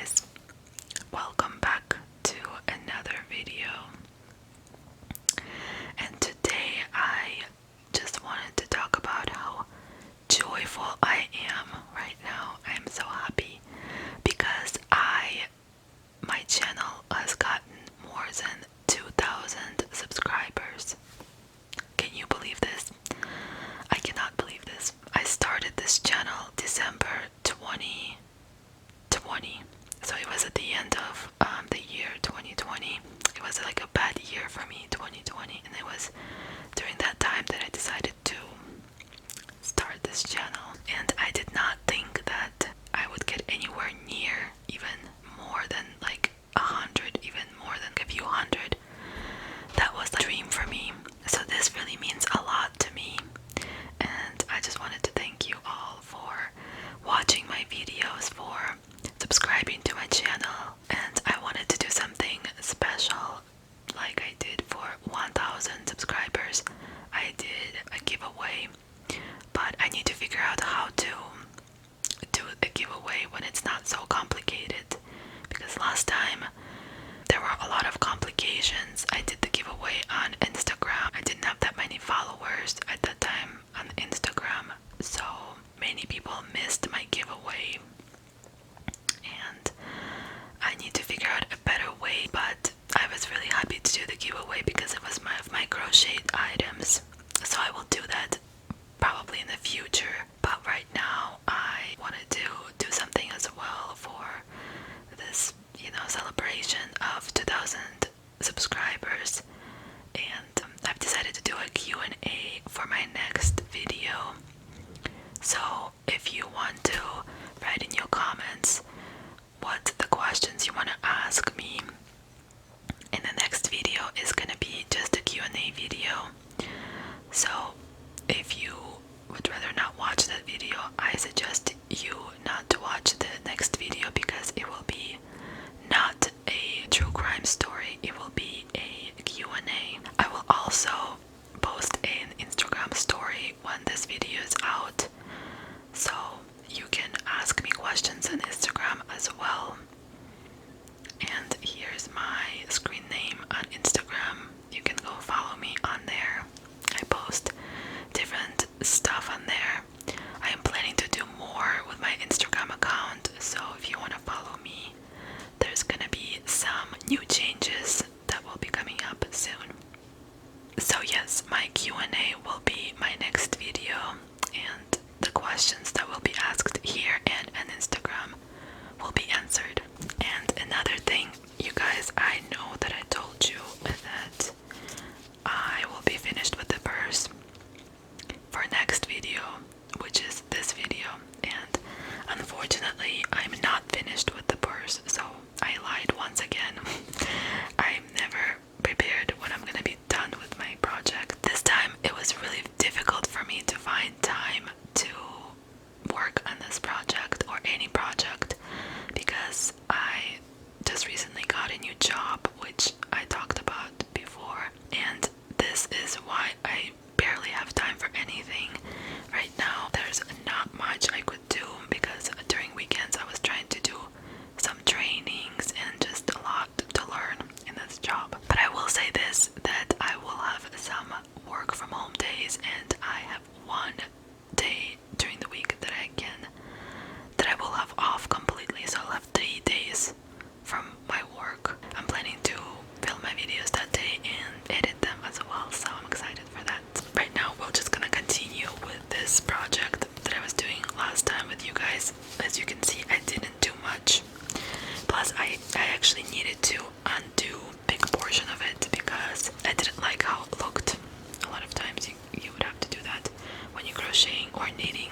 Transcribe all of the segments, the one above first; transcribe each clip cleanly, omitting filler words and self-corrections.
guys, welcome back to another video. And today I just wanted to talk about how joyful I am right now. I am so happy because my channel has gotten more than 2,000 subscribers. Can you believe this? I cannot believe this. I started this channel December 2020, so it was at the end of the year 2020. It was like a bad year for me, 2020, and it was during that time that I decided to start this channel. And I did not think that I would get anywhere near even more than like 100, even more than a few hundred. That was the dream for me. So this really means a lot to me. And I just wanted to thank you all for watching my videos, for subscribing to my channel. And I wanted to do something special like I did for 1,000 subscribers. I did a giveaway, but I need to figure out how to do a giveaway when it's not so complicated, because last time there were a lot of complications. I did the giveaway on Instagram. I didn't have that many followers at that time on Instagram, so many people missed my giveaway, and I need to figure out a better way. But I was really happy to do the giveaway because it was my crocheted items, so I will do that probably in the future. But right now I wanted to do something as well for this, celebration of 2,000 subscribers, and I've decided to do a Q&A for my next video. So if you want to write in your comments what the questions you want to ask me, in the next video is gonna be just a Q&A video. So if you would rather not watch that video, I suggest you not to watch the next video, because it will be not a true crime story, it will be a Q&A. I will also post an Instagram story when this video is out, so you can ask me questions on Instagram as well. And here's my screen name on Instagram. You can go follow me on there. I post different stuff on there. I am planning to do more with my Instagram account, so if you want to follow me, there's gonna be some new changes that will be coming up soon. So yes, my Q&A will be my next video, and the questions that will be asked here and on Instagram will be answered. And another thing, you guys, I know that I told you that I will be finished with the purse for next video, which is this video, and unfortunately I'm not finished with the purse, so I lied once again. I'm never prepared when I'm gonna be done with my project. This time it was really difficult for me to find time to work on this project or any project, because I just recently got a new job, which I talked about before, and this is why I barely have time for anything. Right now there's not much I could do, because during weekends I was trying to do some trainings and just a lot to learn in this job. But I will say this, that I will have some work from home days, and I have one day during the week that I will have off completely, so I'll have 3 days from my work. I'm planning to film my videos that day and edit them as well, so I'm excited for that. Right now we're just gonna continue with this project that I was doing last time with you guys. As you can see, I didn't do much. Plus I actually needed to undo a big portion of it because I didn't like how it looked. A lot of times you would have to do that when you're crocheting or knitting.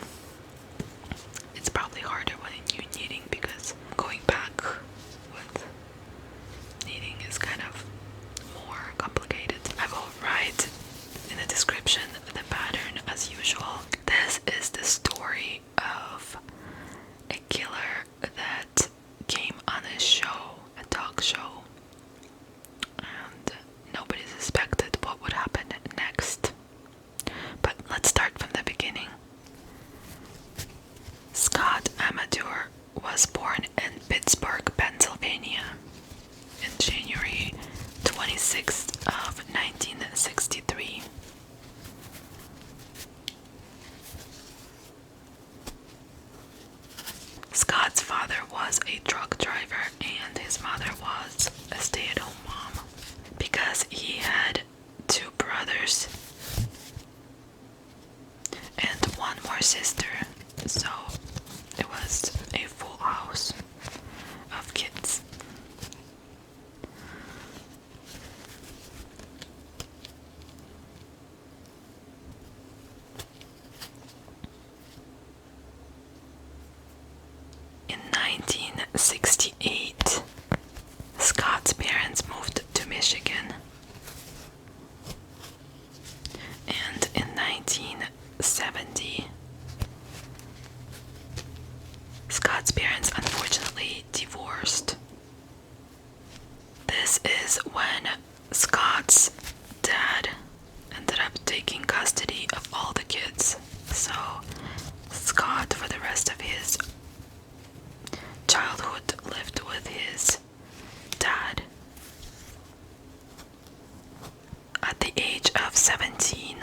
It's probably harder when you're knitting, because going back with knitting is kind of more complicated. I will write in the description the pattern as usual. This is the story of a killer that came on a show, a talk show, and nobody suspected what would happen next. But let's start from the beginning. 1968, Scott's parents moved to Michigan. And in 1970, Scott's parents unfortunately divorced. This is when Scott's dad ended up taking custody of all the kids. So Scott, for the rest of his childhood, lived with his dad. At the age of 17,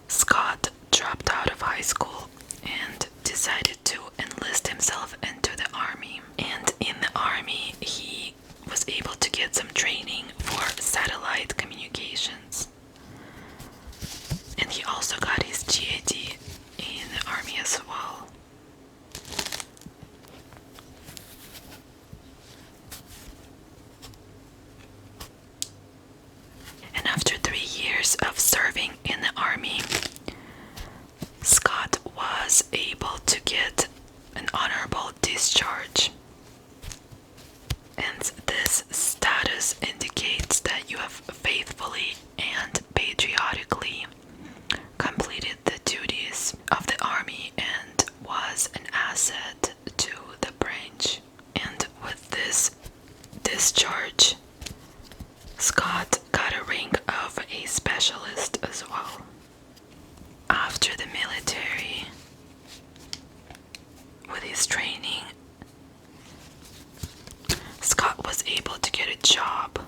Scott dropped out of high school and decided to enlist himself into the army. And in the army, he was able to get some training for satellite communications. And he also got his GED in the army as well. And after 3 years of serving in the army, Scott was able to get an honorable discharge. And this status indicates that you have faithfully and patriotically completed the duties of the army and was an asset to the branch. And with this discharge, Scott got a rank of a specialist as well. After the military, with his training, Scott was able to get a job,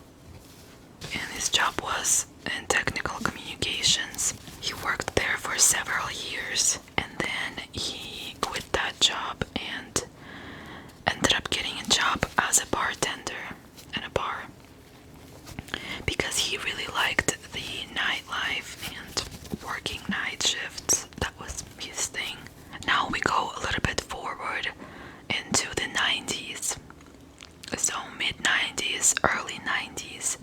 and his job was in technical communications. He worked there for several years, and then he quit that job and ended up getting a job as a bartender in a bar because he really liked the nightlife and working night shifts. That was his thing. Now we go a little bit forward into the 90s. So mid-90s, early 90s,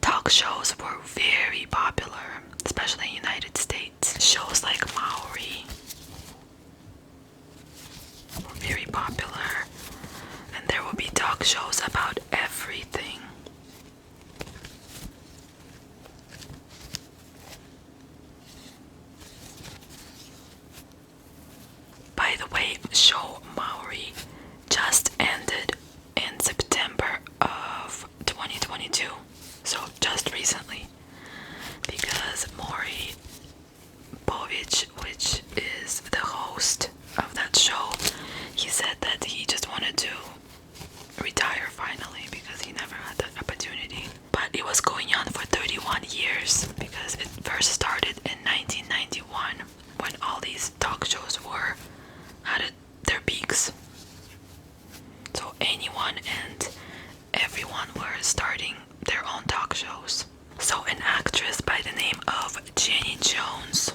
talk shows were very popular, especially in the United States. Shows like Maury were very popular, and there would be talk shows about everything. By the way, show Maury just ended in September of 2022, so just recently, because Maury Povich, which is the host of that show, he said that he just wanted to retire finally because he never had that opportunity. But it was going on for 31 years because it first started in 1991 when all these talk shows were at their peaks. So anyone and everyone were starting their own talk shows. So an actress by the name of Jenny Jones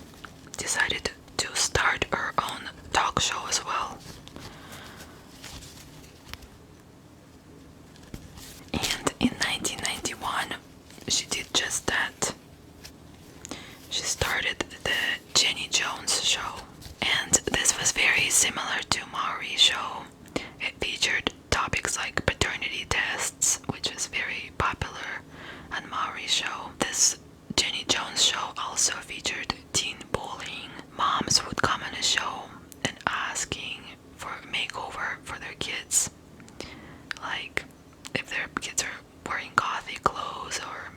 decided to start her own talk show as well. And in 1991, she did just that. She started the Jenny Jones show. And this was very similar to Maury's show. It featured topics like paternity tests, which is very popular on Maury's show. This Jenny Jones show also featured teen bullying. Moms would come on the show and asking for a makeover for their kids. Like if their kids are wearing gothy clothes or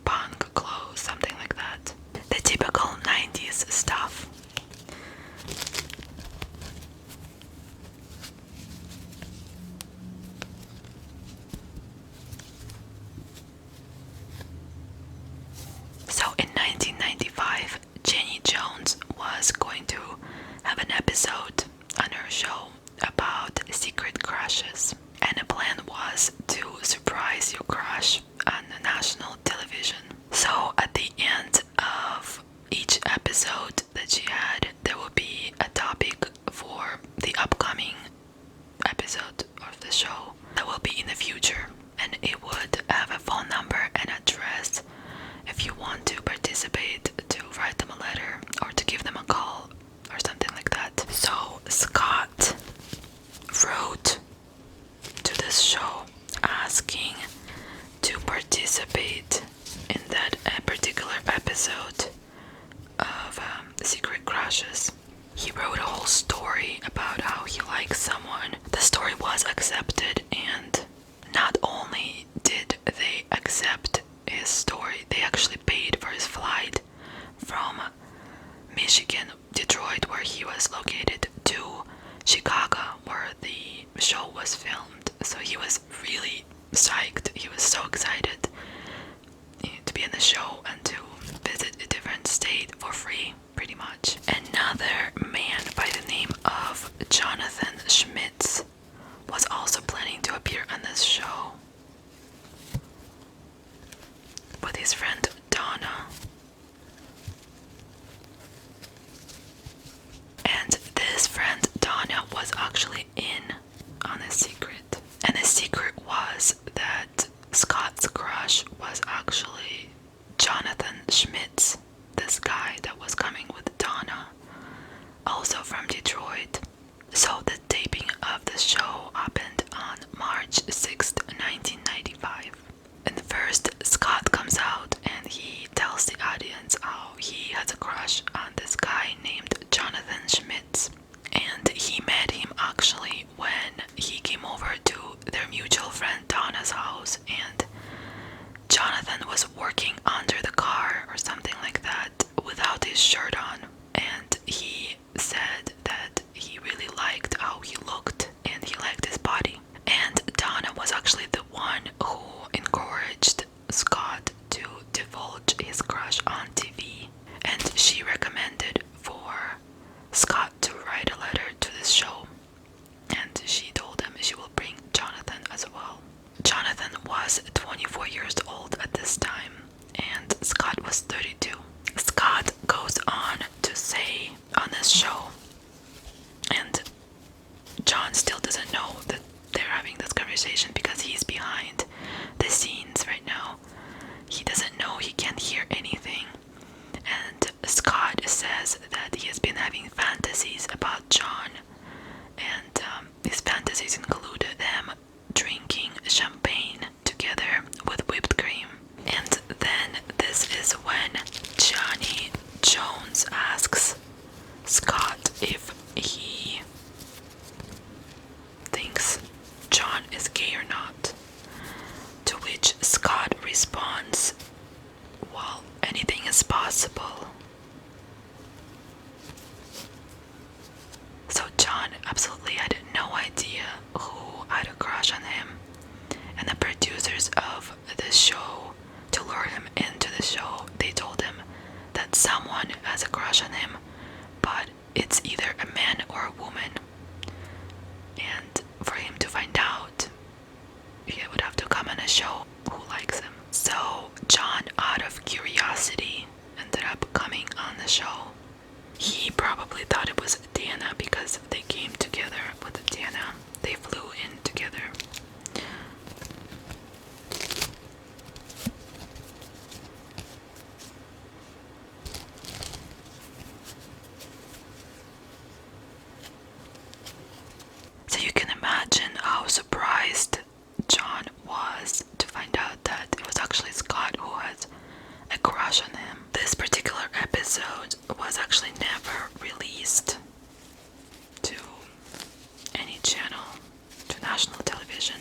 punk clothes, something like that. The typical 90s stuff. participate in that particular episode of Secret Crushes. He wrote a whole story about how he likes someone. The story was accepted, and not only did they accept his story, they actually paid for his flight from Michigan, Detroit, where he was located, to Chicago, where the show was filmed. So he was really psyched. He was so excited to be in the show and to visit a different state for free, pretty much. Another man by the name of Jonathan Schmitz was also planning to appear on this show with his friend Donna. And this friend Donna was actually in on a secret. And the secret was that Scott's crush was actually Jonathan Schmitz, this guy that was coming with Donna, also from Detroit. So the taping of the show happened on March 6th, 1995. And first, Scott comes out and he tells the audience how he has a crush on this guy named Jonathan Schmitz. And he met him actually when he came over to their mutual friend Donna's house, and Jonathan was working under the car or something like that without his shirt on, and he said that he really liked how he looked and he liked his body. And Donna was actually the one who encouraged Scott to divulge his crush on TV, and she recommended for Scott to write a letter to this show, and she told him she will bring Jonathan as well. Jonathan was 24 years old at this time, and Scott was 32. Scott goes on to say on this show, and John still doesn't know that they're having this conversation because he's behind the scenes right now. He doesn't know, he can't hear anything. And Scott says that he has been having fantasies about John, and his fantasies include them drinking champagne together with whipped cream. And then this is when Johnny Jones asks Scott if he thinks John is gay or not, to which Scott responds, well, anything is possible. So John absolutely had no idea who had a crush on him, and the producers of the show, to lure him into the show, they told him that someone has a crush on him, but it's either a man or a woman, and for him to find out, he would have to come on a show who likes him. So John, out of curiosity, ended up coming on the show. He probably thought it was Dana because they came together with Dana. They flew in together. So you can imagine how surprised John was to find out that it was actually Scott who had a crush on him. This particular episode was actually never released to any channel, to national television.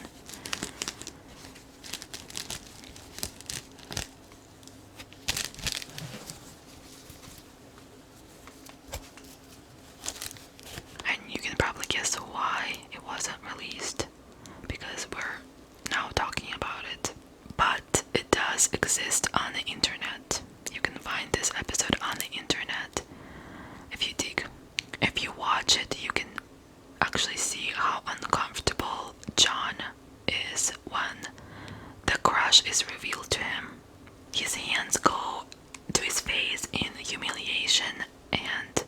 And you can probably guess why it wasn't released, because we're now talking about it. But it does exist on the internet. You can find this episode on the internet if you dig. If you watch it, you can actually see how uncomfortable John is when the crush is revealed to him. His hands go to his face in humiliation, and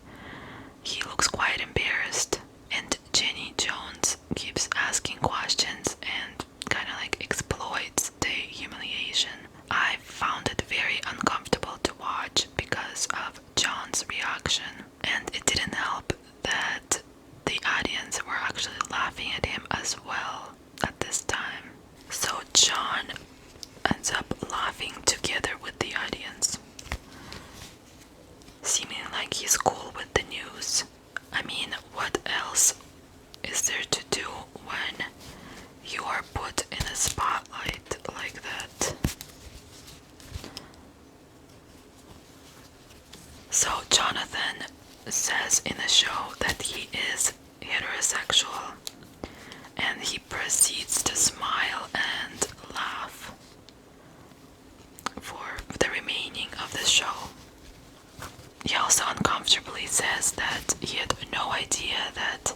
he looks quite embarrassed. And Jenny Jones keeps asking questions and kind of like exploits the humiliation. I found it very uncomfortable to watch because of John's reaction, and it didn't help that the audience were actually laughing at him as well at this time. So John ends up lying says in the show that he is heterosexual, and he proceeds to smile and laugh for the remaining of the show. He also uncomfortably says that he had no idea that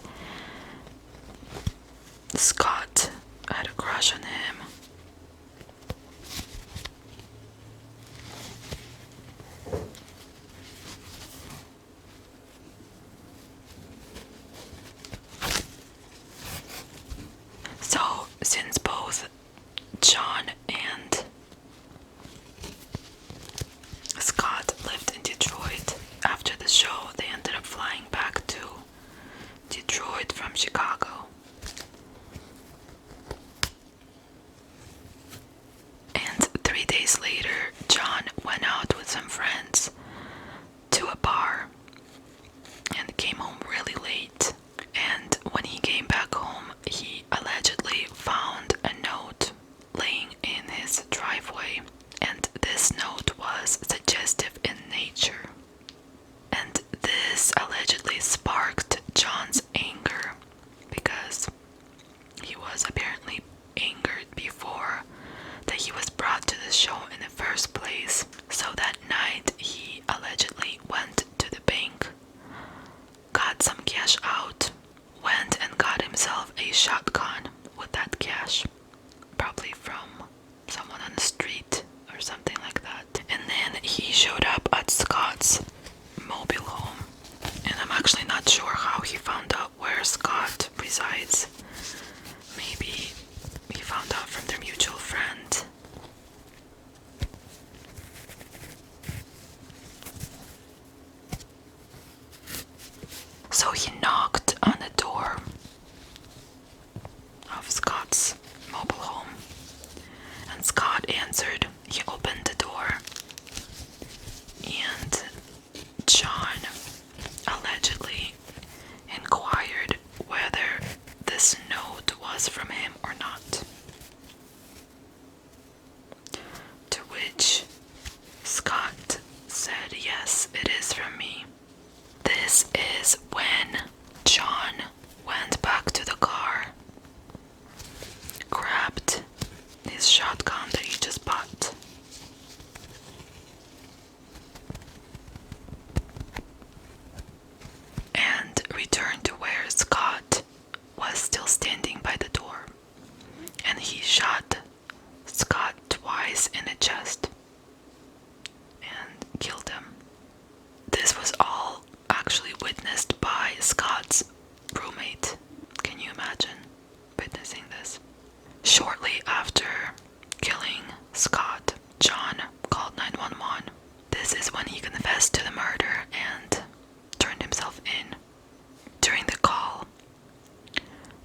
Scott had a crush on him. So, since both John and Scott lived in Detroit, after the show they ended up flying back to Detroit from Chicago. And 3 days later, John went out with some friends to a bar and came home really late. And when he came back home, he allegedly found a note laying in his driveway, and this note was suggestive in nature. And this allegedly sparked John's anger, because he was apparently angered before that he was brought to the show in the first place. So that night he allegedly went to the bank, got some cash out, went and got himself a shotgun with that cash, probably from someone on the street or something like that. And then he showed up at Scott's mobile home, and I'm actually not sure how he found out where Scott resides. Maybe he found out from their mutual friend. So he knocked on the door of Scott's mobile home, and Scott answered. He opened the door, and John allegedly inquired whether this note was from him or not, to which Scott said, "Yes, it is from me." This is when John went back to the car, grabbed his shotgun that he just bought, and returned to where Scott was still standing by the door, and he shot Scott twice in the chest and killed him. This was all actually witnessed by Scott's roommate. Can you imagine witnessing this? Shortly after killing Scott, John called 911. This is when he confessed to the murder and turned himself in. During the call,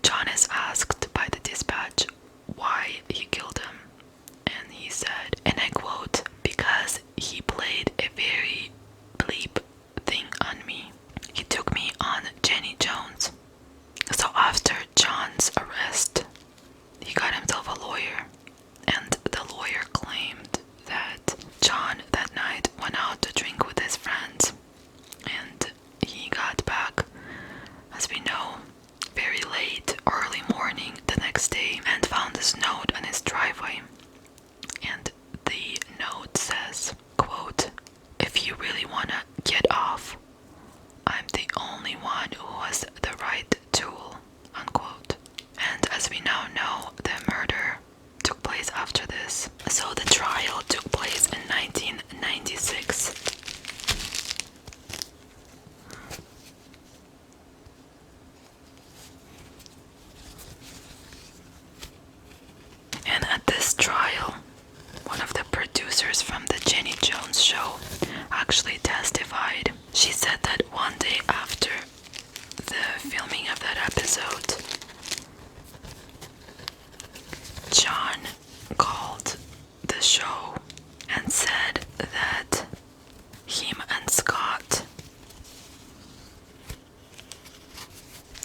John is asked by the dispatch why he killed him, and he said, and I quote, "Because he played a very bleep thing on me. He took me on Jenny Jones." So after John's arrest, he got himself a lawyer, and the lawyer claimed that John that night went out to drink with his friends, and he got back, as we know, very late, early morning the next day, and found this note on his driveway. And the note says, quote, "If you really wanna get off, I'm the only one who has the right tool," unquote. And as we now know, the murder took place after this. So the trial took place in 1996. And at this trial, one of the producers from the Jenny Jones show actually testified. She said that one day after the filming of that episode, John called the show and said that him and Scott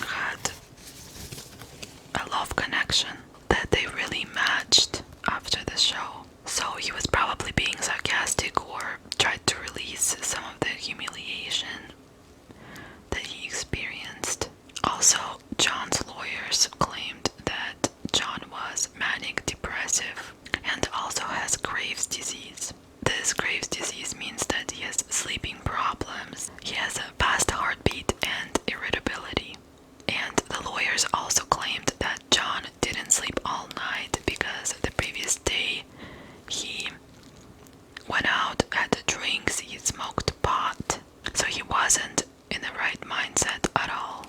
had a love connection, that they really matched after the show. So he was probably being sarcastic or tried to release some of the humiliation Graves' disease. This Graves' disease means that he has sleeping problems, he has a fast heartbeat and irritability. And the lawyers also claimed that John didn't sleep all night because the previous day he went out, had drinks, he smoked pot, so he wasn't in the right mindset at all.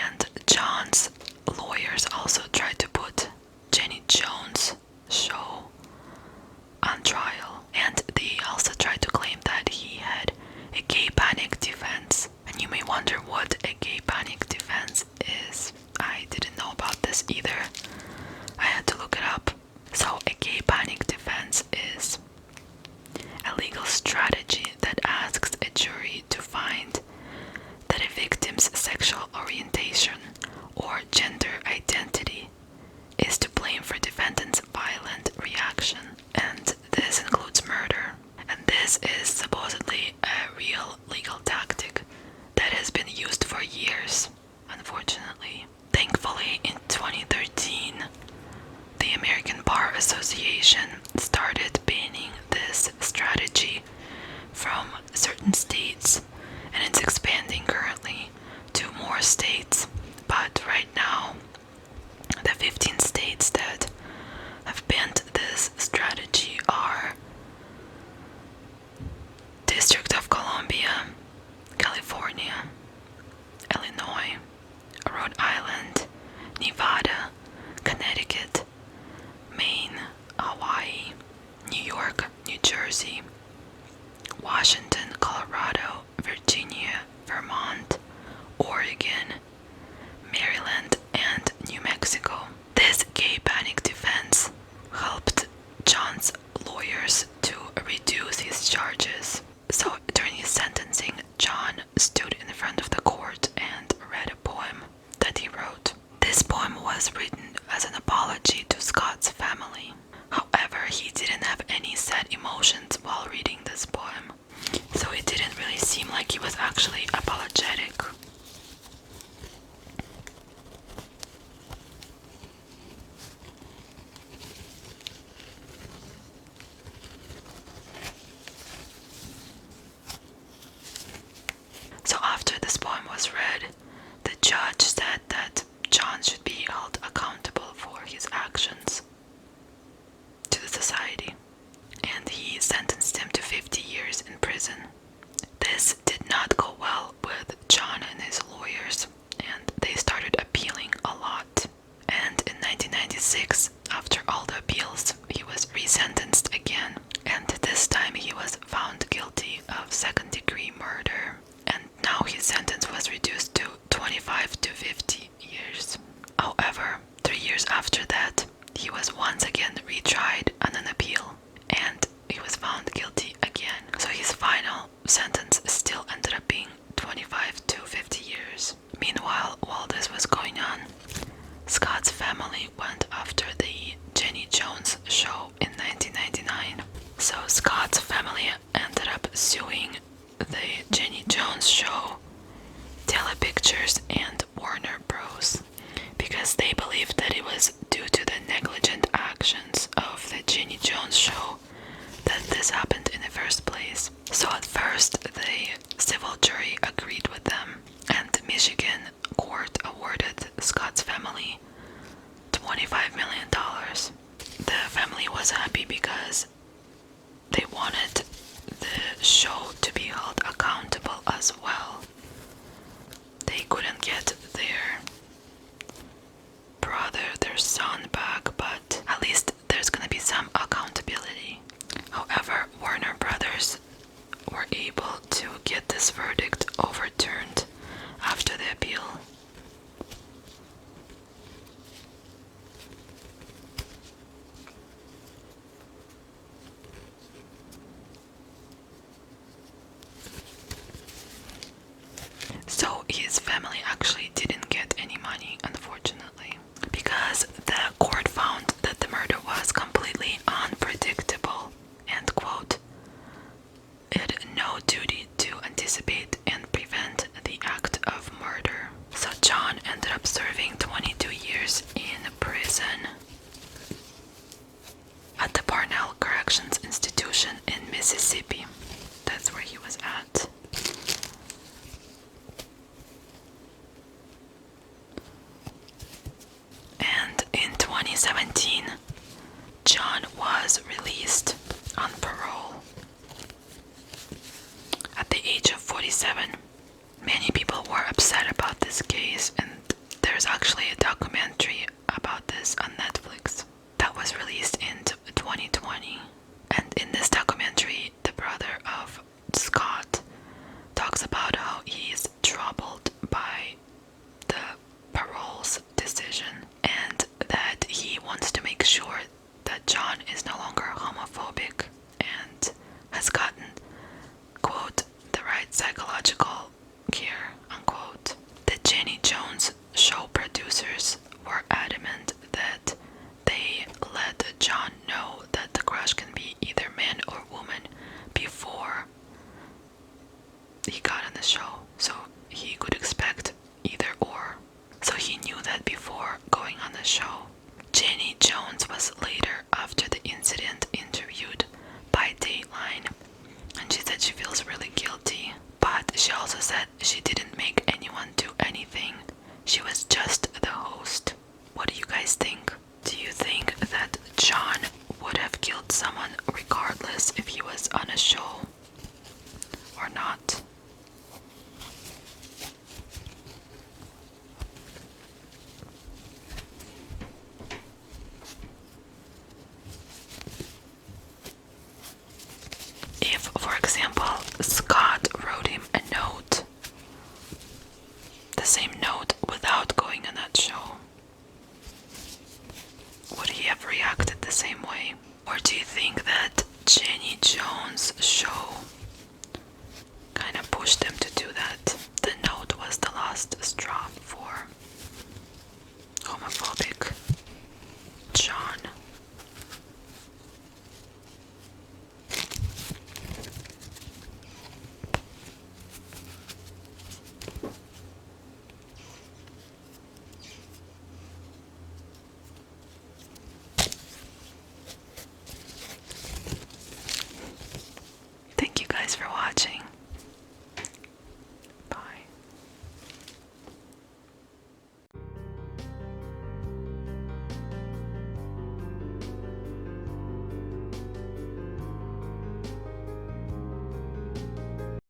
And John's lawyers also tried to put Jenny Jones' show on trial, and they also tried to claim that he had a gay panic defense. And you may wonder what a gay panic defense is. I didn't know about this either. I had to look it up. So a gay panic defense is a legal strategy that asks a jury to find that a victim's sexual orientation or gender identity is to blame for defendant's violent reaction. And this includes murder. And this is supposedly a real legal tactic that has been used for years, unfortunately. Thankfully, in 2013, the American Bar Association started banning this strategy from certain states, and it's expanding currently to more states. But right now, the 15 states that have banned this strategy are District of Columbia, California, Illinois, Rhode Island, Nevada, Connecticut, Maine, Hawaii, New York, New Jersey, Washington, Colorado, Virginia, Vermont, Oregon, Maryland, and New Mexico. This gay panic defense helped John's lawyers to reduce his charges. So during his sentencing, John stood in front of the court and read a poem that he wrote. This poem was written as an apology to Scott's family. However, he didn't have any sad emotions while reading this poem, so it didn't really seem like he was actually apologetic. So after this poem was read, the judge said that John should be held accountable for his actions to the society, and he sentenced him to 50 years in prison. This did not go well with John and his lawyers, and they started appealing a lot. And in 1996, after all the appeals, he was resentenced again, and this time he was found guilty of second-degree murder, and now his sentence was reduced to 25 to 50 years. However, 3 years after that, he was once again retried on an appeal, and he was found guilty again. So his final sentence still ended up being 25 to 50 years. Meanwhile, while this was going on, Scott's family went after the Jenny Jones show in 1999. So Scott's family ended up suing the Jenny Jones show, Telepictures, and Warner Bros. Because they believed that it was due to the negligent actions of the Jenny Jones show that this happened in the first place. So at first, the civil jury agreed with them, and the Michigan court awarded Scott's family $25 million. The family was happy because they wanted the show to be held accountable as well. They couldn't get their brother, their son back, but at least there's gonna be some accountability. However, Warner Brothers were able to get this verdict overturned after the appeal. So his family actually didn't get any money, unfortunately, because the court found that the murder was completely unpredictable and, quote, it had no duty to anticipate and prevent the act of murder. So John ended up serving 22 years in prison at the Parnell Corrections Institute Mississippi. That's where he was at. And in 2017, John was released on parole at the age of 47. Many people were upset about this case, and there's actually a documentary about this on Netflix that was released in 2020. And in this documentary, the brother of Scott talks about how he's troubled by the parole's decision and that he wants to make sure that John is no longer homophobic and has gotten, quote, the right psychological care, unquote. The Jenny Jones show producers were adamant that they let John know that the crush can be either man or woman before he got on the show, so he could expect either or. So he knew that before going on the show. Jenny Jones was later, after the incident, interviewed by Dateline, and she said she feels really guilty, but she also said she didn't make anyone do anything. She was just the host. What do you guys think? Do you think that John would have killed someone regardless if he was on a show or not? If, for example, Scott wrote him a note, the same note without going on that show, would he have reacted the same way? Or do you think that Jenny Jones' show kind of pushed him to do that? The note was the last straw for homophobic John.